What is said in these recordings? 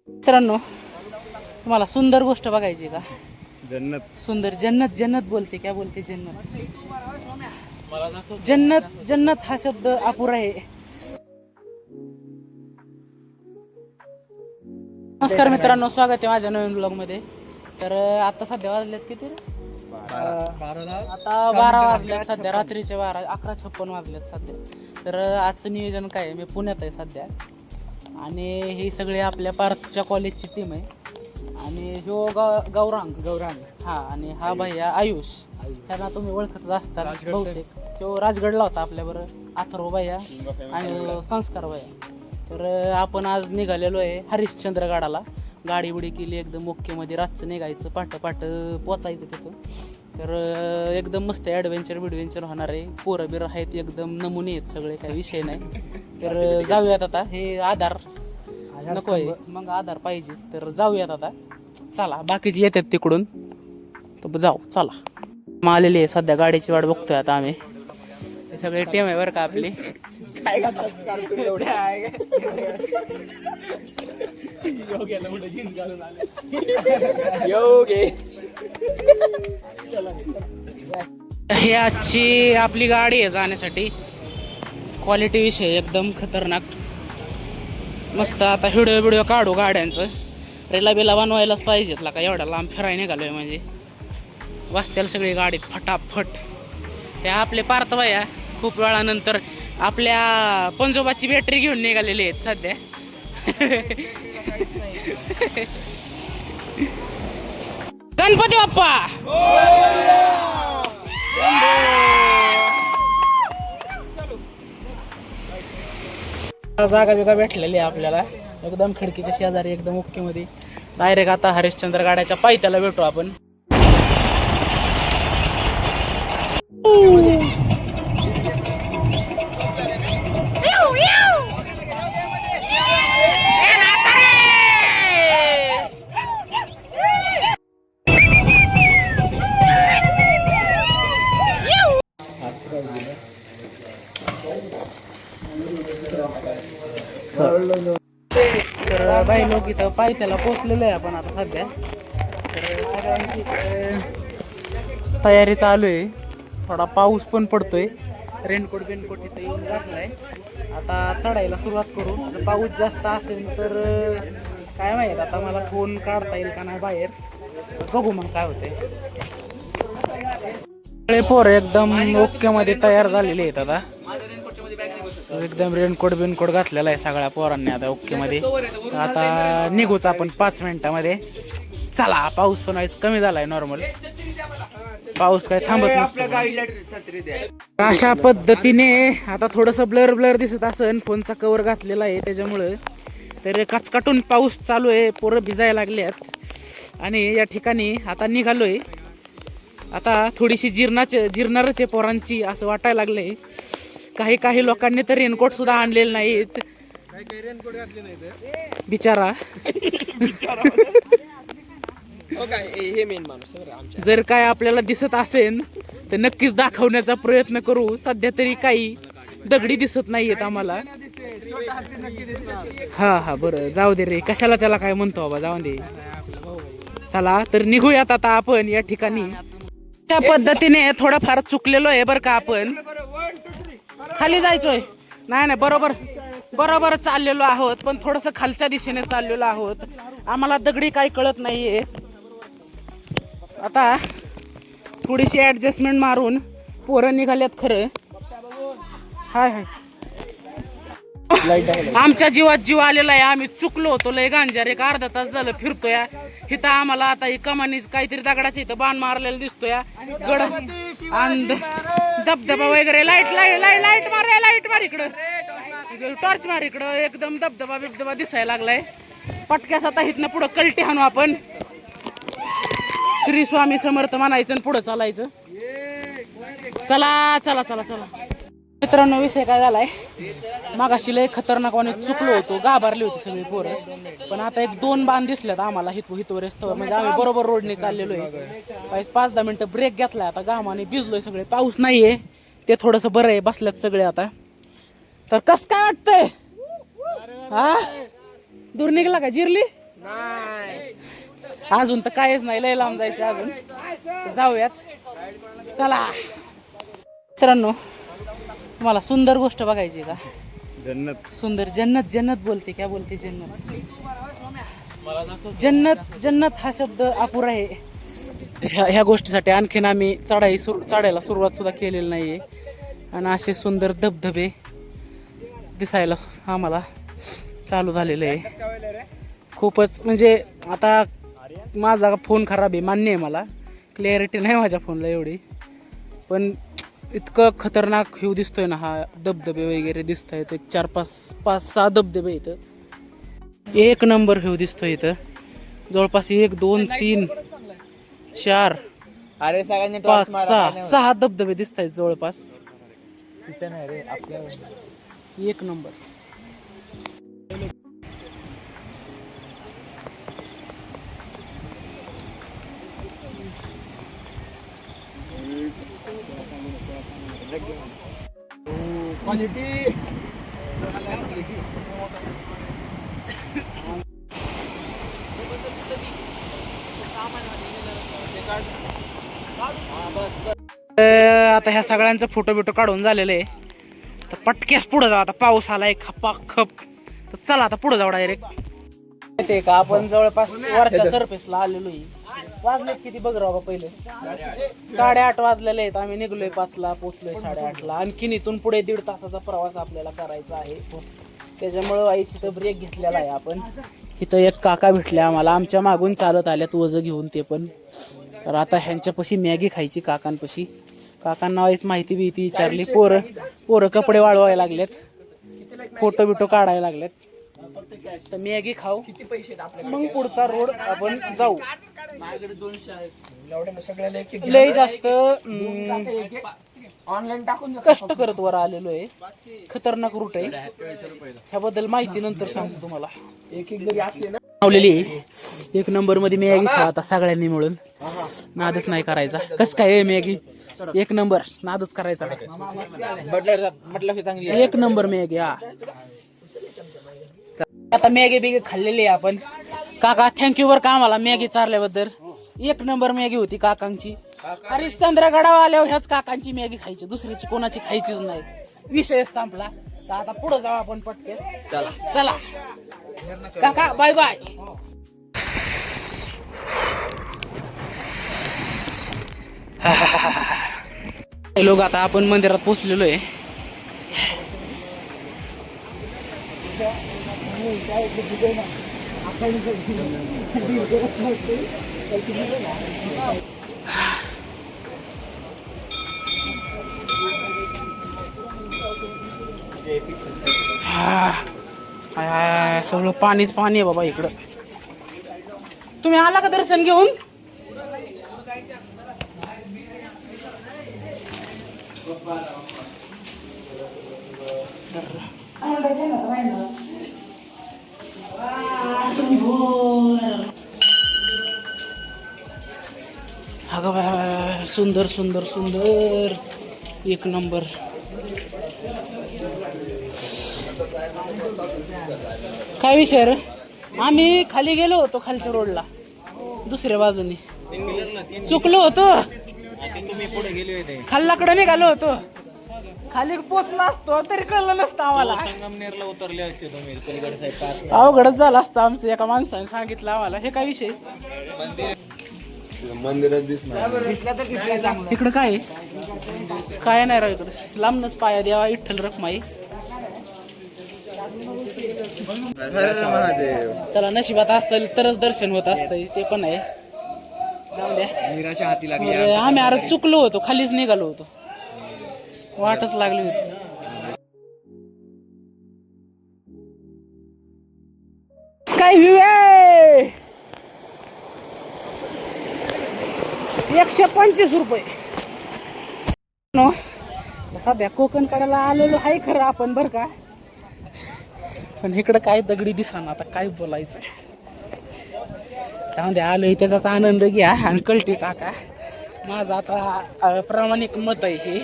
मित्रांनो, तुम्हाला सुंदर गोष्ट बघायची का? जन्नत सुंदर जन्नत. जन्नत बोलते, क्या बोलते? जन्नत. जन्नत जन्नत हा शब्द अपुरा आहे. नमस्कार मित्रांनो, स्वागत आहे माझ्या नवीन ब्लॉग मध्ये. तर आता सध्या वाजलेत किती रे? आता 12 वाजलेत सध्या, रात्रीचे 11:56 वाजलेत सध्या. तर आजचं नियोजन काय आहे? मी पुण्यात आहे सध्या आणि ही सगळी आपल्या पार्थच्या कॉलेजची टीम आहे. आणि ह्यो गौरांग हा, आणि हा भैया आयुष. त्यांना तुम्ही ओळखतच असताल बहुतेक. तो राजगडला होता आपल्याबरोबर, अथर्व भैया आणि संस्कार भैया. तर आपण आज निघालेलो आहे हरिश्चंद्रगडाला. गाडी उडी केली एकदम ओकेमध्ये. रातचं निघायचं, पाठ पोचायचं तिथं. तर एकदम मस्त ॲडव्हेंचर होणार आहे. पोरं बिरं आहेत, एकदम नमुने आहेत सगळे, काही विषय नाही. तर जाऊयात आता. हे आधार नको आहे, मग आधार पाहिजेच. तर जाऊयात आता, चला. बाकीचे येतात तिकडून, तर जाऊ, चला. आलेली आहे सध्या, गाडीची वाट बघतोय आता आम्ही. हे सगळे टीम आहे बरं का आपली. हे आजची आपली गाडी आहे जाण्यासाठी. क्वालिटी विषय एकदम खतरनाक मस्त. आता व्हिडिओ काढू गाड्यांचं. रेला बिला बनवायलाच पाहिजेत का, एवढा लांब फिरायला निघालोय म्हणजे. वाजत्याला सगळी गाडीत फटाफट. हे आपले पार्थ भैया खूप वेळानंतर आपल्या पंजोबाची बॅटरी घेऊन निघालेली आहेत सध्या. गणपती बाप्पा जागा बिगा भेटलेली आहे आपल्याला एकदम खिडकीच्या शेजारी, एकदम ओके मध्ये. डायरेक्ट आता हरिश्चंद्र गाड्याच्या पायथ्याला भेटू आपण. तर बाई लोक इथं पायथ्याला पोचलेलं आहे आपण आता सध्या. तर तयारी चालू आहे. थोडा पाऊस पण पडतोय. रेनकोट इथं येऊन घातलाय. आता चढायला सुरुवात करू. जर पाऊस जास्त असेल तर काय माहित, आता मला फोन काढता येईल का नाही बाहेर, बघू मग काय होते. पोरं एकदम ओके मध्ये तयार झालेले आहेत आता. एकदम रेनकोट घातलेला आहे सगळ्या पोरांनी आता ओके मध्ये. आता निघूच आपण 5 मिनिटामध्ये. चला. पाऊस पण व्हायचं कमी झालाय नॉर्मल. पाऊस काय थांबत नसतो. अशा पद्धतीने आता थोडस ब्लर दिसत असेल, फोनचा कव्हर घातलेला आहे त्याच्यामुळं. तर कचकाटून पाऊस चालू आहे, पोरं भिजायला लागल्यात. आणि या ठिकाणी आता निघालोय. आता थोडीशी जिरणारच आहे पोरांची असं वाटायला लागलंय. काही लोकांनी तर रेनकोट सुद्धा आणलेले नाहीत, बिचारा. जर काय आपल्याला दिसत असेल तर नक्कीच दाखवण्याचा प्रयत्न करू. सध्या तरी काही दगडी दिसत नाहीयेत आम्हाला. हा बरं, जाऊ दे रे, कशाला त्याला काय म्हणतो बाबा, जाऊ दे. चला तर निघूयात आता आपण या ठिकाणी. त्या पद्धतीने थोडंफार चुकलेलो आहे बरं का आपण. खाली जायचोय नाही, बरोबर चाललेलो आहोत, पण थोडस खालच्या दिशेने चाललेलो आहोत. आम्हाला दगडी काही कळत नाहीये. आता थोडीशी ऍडजस्टमेंट मारून पोरं निघाल्यात खरं. हाय आमच्या जीवात जीव आलेला आहे. आम्ही चुकलो होतो लय गांजार. एक अर्धा तास झालं फिरतोय इथं. आम्हाला आता ही कमानी काहीतरी दगडाचं इथं बाण मारलेला दिसतोय. गड आणि धबधबा वगैरे. लाईट मार इकडं, टॉर्च मार इकडं. एकदम धबधबा दिसायला लागलाय. पटक्यास आता इथनं पुढं कलटी हाणू आपण. श्री स्वामी समर्थ म्हणायचं आणि पुढं चालायचं. चला. मित्रांनो, विषय काय झालाय, मागाशी लय खतरनाकवाने चुकलो होतो. घाबरली होती सगळी पोरं. पण आता 1-2 बाण दिसल्यात आम्हाला हितवर रस्त्यावर. म्हणजे आम्ही बरोबर रोडने चाललेलो आहे. 5-10 मिनिटं ब्रेक घेतलाय. आता घामाने भिजलोय सगळे. पाऊस नाहीये ते थोडंसं बरं आहे. बसल्यात सगळे आता. तर कस काय वाटतंय? हा, दूर निघला का? जिरली अजून तर कायच नाही, लय लांब जायचं अजून. जाऊयात चला. मित्रांनो, तुम्हाला सुंदर गोष्ट बघायची का? जन्नत. सुंदर जन्नत. जन्नत बोलते, क्या बोलते? जन्नत. जन्नत. जन्नत हा शब्द अपुरा आहे ह्या गोष्टीसाठी. आणखीन आम्ही चढायला सुरुवात सुद्धा केलेली नाहीये. आणि असे सुंदर धबधबे दिसायला आम्हाला चालू झालेले आहे. खूपच म्हणजे आता माझा फोन खराब आहे, मान्य आहे मला, क्लिअरिटी नाही माझ्या फोनला एवढी, पण इतकं खतरनाक व्ह्यू दिसतोय ना. हा धबधबे वगैरे दिसत आहेत, 4-5-6 धबधबे इथं. एक नंबर व्ह्यू दिसतोय इथं. जवळपास 1 2 3 4 अरे सगळ्यांनी 5-6 धबधबे दिसत आहेत जवळपास. तिथे नाही रे आपल्या. एक नंबर. क्वालिटी. आता ह्या सगळ्यांचं फोटो बिटो काढून झालेलं आहे. तर पटक्यास पुढे जाऊ. आता पाऊस आलाय खपाखप. तर चला आता पुढे जाऊ डायरेक्ट. माहितीये का, आपण जवळपास वरच्या सरफेसला आलेलो आहे. वाजले किती बघ राव पहिले? 8:30 वाजलेले आहेत. आम्ही निघलोय 5ला, पोचलोय 8:30ला. आणखीन इथून पुढे 1.5 तासाचा प्रवास आपल्याला करायचा आहे. त्याच्यामुळं आईची तर ब्रेक घेतलेला आहे आपण. इथं एक काका भेटले आम्हाला, आमच्या मागून चालत आल्यात वजं घेऊन ते पण. तर आता ह्यांच्यापाशी मॅगी खायची काकांपाशी. काकांना वाईच माहिती बिहिती विचारली. पोरं कपडे वाळवायला लागलेत, फोटो बिटो काढायला लागलेत. तर मॅगी खाऊ, मग पुढचा रोड आपण जाऊ. लय जास्त ऑनलाईन टाकून कष्ट करत वर आलेलो आहे. खतरनाक रूट आहे, ह्याबद्दल माहिती नंतर सांगतो तुम्हाला. एक जरी असले ना लावलेली आहे. 1 नंबर मध्ये मॅगी खा आता सगळ्यांनी मिळून. नादच नाही करायचा. कस काय मॅगी 1 नंबर, नादच करायचा. म्हटलं चांगली 1 नंबर मॅगी. हा आता मॅगी बिगी खाल्लेली आहे आपण. काका थँक्यू बर का आम्हाला मॅगी चारल्याबद्दल. 1 नंबर मॅगी होती काकांची. हरिश्चंद्र गडावर आल्यावर ह्याच काकांची मॅगी खायची, दुसऱ्याची कोणाची खायचीच नाही. विषय संपला. तर आता पुढे जाऊ आपण पटकेस. चला काका, बाय बाय. लोक आता आपण मंदिरात पोचलेलो आहे. सगळं पाणीच पाणी आहे बाबा इकडं. तुम्ही आला का दर्शन घेऊन? अगं बाय, सुंदर सुंदर सुंदर. 1 नंबर. काय विषय रे? आम्ही खाली गेलो होतो, खालच्या रोडला दुसऱ्या बाजूने चुकलो होतो. खाल्लाकडे निघालो होतो. खाली पोचला असतो तरी कळलं नसतं आम्हाला. संगमनेरला उतरले असते तुम्ही पलीकडे साईड. अवघडच झालं असतं आमचं. एका माणसाने सांगितलं आम्हाला. हे काय विषय? मंदिरात दिसला तर दिसलाय चांगला. इकडं काय काय नाही राव. इकडं लांबनच पाया द्यावा विठ्ठल रखमाई. चला, नशिबात असतं तरच दर्शन होत असतंय, ते पण आहे. जाऊ द्या. निराशा हाती लागली. आम्ही अरे चुकलो होतो, खालीच निघालो होतो, वाटच लागली होती. काय व्ह्यू आहे? 125 रुपये. सध्या कोकण कडाला आलेलो आहे खरं आपण बरं का, पण इकडं काय दगडी दिसना. आता काय बोलायचं, सांग द्या. आलोय त्याचाच आनंद घ्या आणि कल्टी टाका. माझं आता प्रामाणिक मत आहे हे.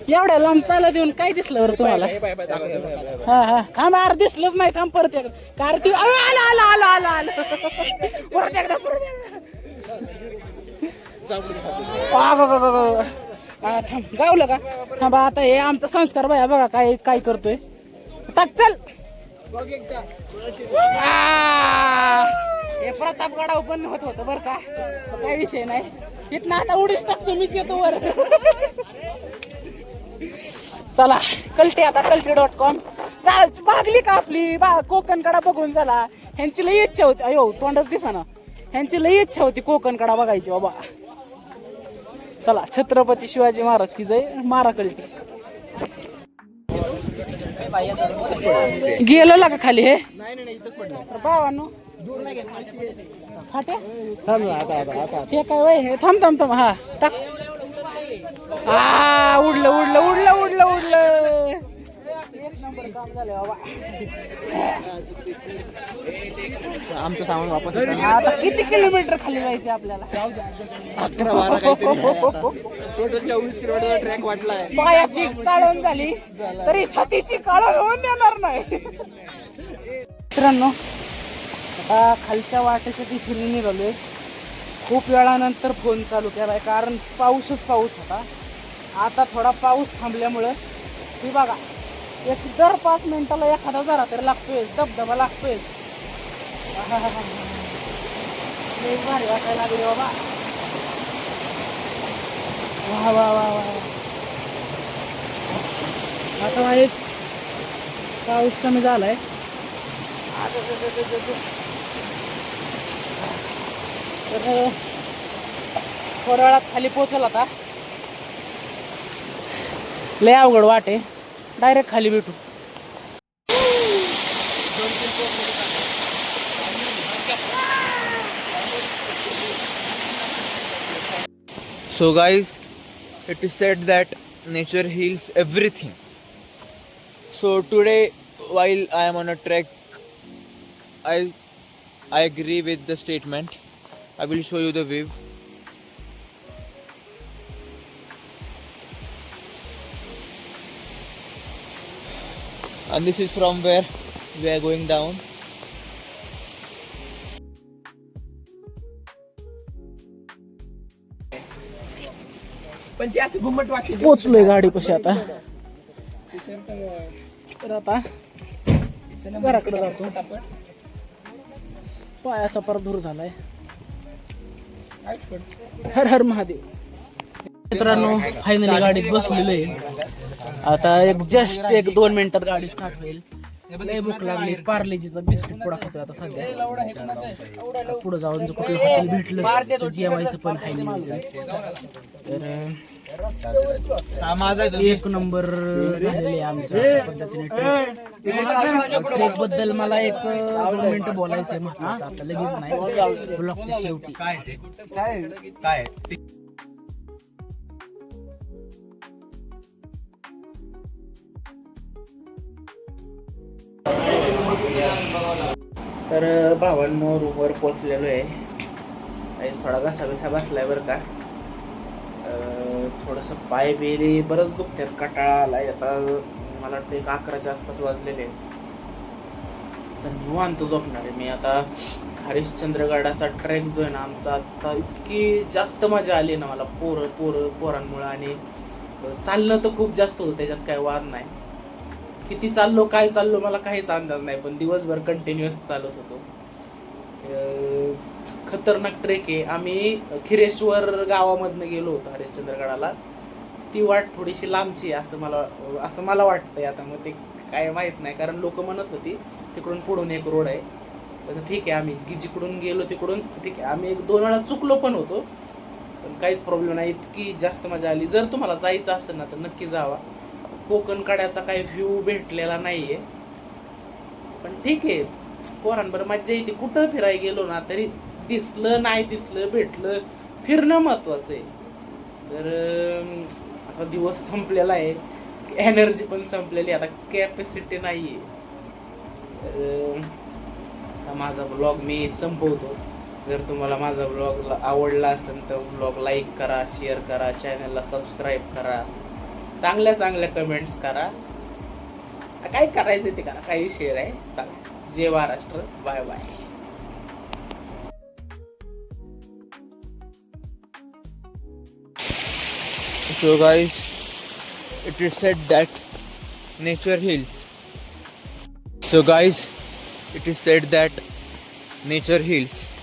एवढ्या लांब चालत येऊन काय दिसलं बरं तुम्हाला? हा हा थांब यार, दिसलंच नाही. थांब परत एकदा. कार्तिक आला आला आला आला आला परत एकदा थांब गावलं का? थांबा आता हे आमचा संस्कार बाया बघा काय काय करतोय. टाक चल. हे प्रतापगडाव पण होत होतं बरं का, काय विषय नाही. इथनं आता उडीच टाकतो मीच येतो वर. चला आता कल्टी.com भागली का आपली कोकणकडा बघून. चला ह्यांची लई इच्छा होती. अयो तोंडच दिसा ना. ह्यांची लई इच्छा होती कोकणकडा बघायची बाबा. चला छत्रपती शिवाजी महाराज की जय. मारा कल्टी. गेलं का खाली हे भावांनो फाटे हे काय वय हे. थांब हा टाक. उडलं उडलं उडलं उडलं उडलं. एक नंबर काम झालं बाबा. आमचं सामान वापस आता किती किलोमीटर खाली जायचे आपल्याला? 11-12 टोटल 24 किलोमीटर ट्रॅक वाटलाय. पायाची चाळण झाली तरी छातीची काळ होऊन देणार नाही. मित्रांनो आता खालच्या वाटेच्या दिशेने निघालोय. खूप वेळानंतर फोन चालू केलाय कारण पाऊसच पाऊस होता. आता थोडा पाऊस थांबल्यामुळं ही बघा एक दर 5 मिनिटाला एखादा जरा तरी लागतोय, धबधबा लागतोय. भारी वाटायला लागले बाबा. वा वा वा वा. आता हेच पाऊस कमी झालाय. तर थोड्या वेळात खाली पोचल. आता लय अवघड वाटे. डायरेक्ट खाली भेटू. So guys, it is said that nature heals everything. So today while I am on a trek, I agree with the statement. I will show you the view. And this is from where we are going down. पोचलोय गाडी कशी आता. तर आता घराकडे जातो. पायाचा पर दूर झालाय. हर हर महादेव. मित्रांनो फायनली गाडीत बसलेलो आहे. आता जस्ट 1-2 मिनिटात गाडी स्टार्ट होईल. लय भूक लागली. पार्लेजीचा बिस्किट पुडा खातोय आता सध्या. पुढे जाऊन जर कुठलं हॉटेल भेटलं तर जेवायचं पण आहे नियोजन. तर एक नंबर झालेले आहे आमच्या अशा पद्धतीने ट्रेक बद्दल. मला 1-2 मिनिटं बोलायचंय महत्वाचं. आता लगेच नाही, ब्लॉगच्या शेवटी. काय तर भावांनो रूमवर पोचलेलो आहे. थोडा घसा बसलाय बरं का. थोडंसं पाय बेले बरंच दुखतात. कटाळा आलाय. आता मला वाटतं 11च्या आसपास वाजलेले. तर निवांत झोपणार आहे मी आता. हरिश्चंद्रगडाचा ट्रेक जो आहे ना आमचा, आता इतकी जास्त मजा आली ना मला पोरांमुळं. आणि चालणं तर खूप जास्त होतं, त्याच्यात काय वाद नाही. किती चाललो काय चाललो मला काहीच अंदाज नाही, पण दिवसभर कंटिन्युअस चालत होतो. खतरनाक ट्रेक आहे. आम्ही खिरेश्वर गावामधनं गेलो होतो हरिश्चंद्रगडाला. ती वाट थोडीशी लांबची असं मला वाटतंय. आता मग ते काय माहित नाही, कारण लोक म्हणत होती तिकडून पुढून एक रोड आहे. पण ठीक आहे, आम्ही जिकडून गेलो तिकडून ठीक आहे. आम्ही 1-2 वेळा चुकलो पण होतो, पण काहीच प्रॉब्लेम नाही. इतकी जास्त मजा आली. जर तुम्हाला जायचं असेल ना तर नक्की जावा. कोकण कड्याचा काही व्ह्यू भेटलेला नाहीये, पण ठीक आहे, पोरांबरोबर मज्जा येते. कुठं फिरायला गेलो ना तरी दिसलं नाही दिसलं भेटलं, फिरणं महत्वाचं आहे. तर आता दिवस संपलेला आहे, एनर्जी पण संपलेली, आता कॅपॅसिटी नाहीये. तर आता माझा ब्लॉग मी संपवतो. जर तुम्हाला माझा ब्लॉग आवडला असेल तर ब्लॉग लाईक करा, शेअर करा, चॅनलला सबस्क्राईब करा. चांगल्या चांगल्या कमेंट्स करा. काय करायचं ते करा, काही विषय आहे. चला, जय Maharashtra, bye bye. So guys, it is said that nature heals. So guys, it is said that nature heals.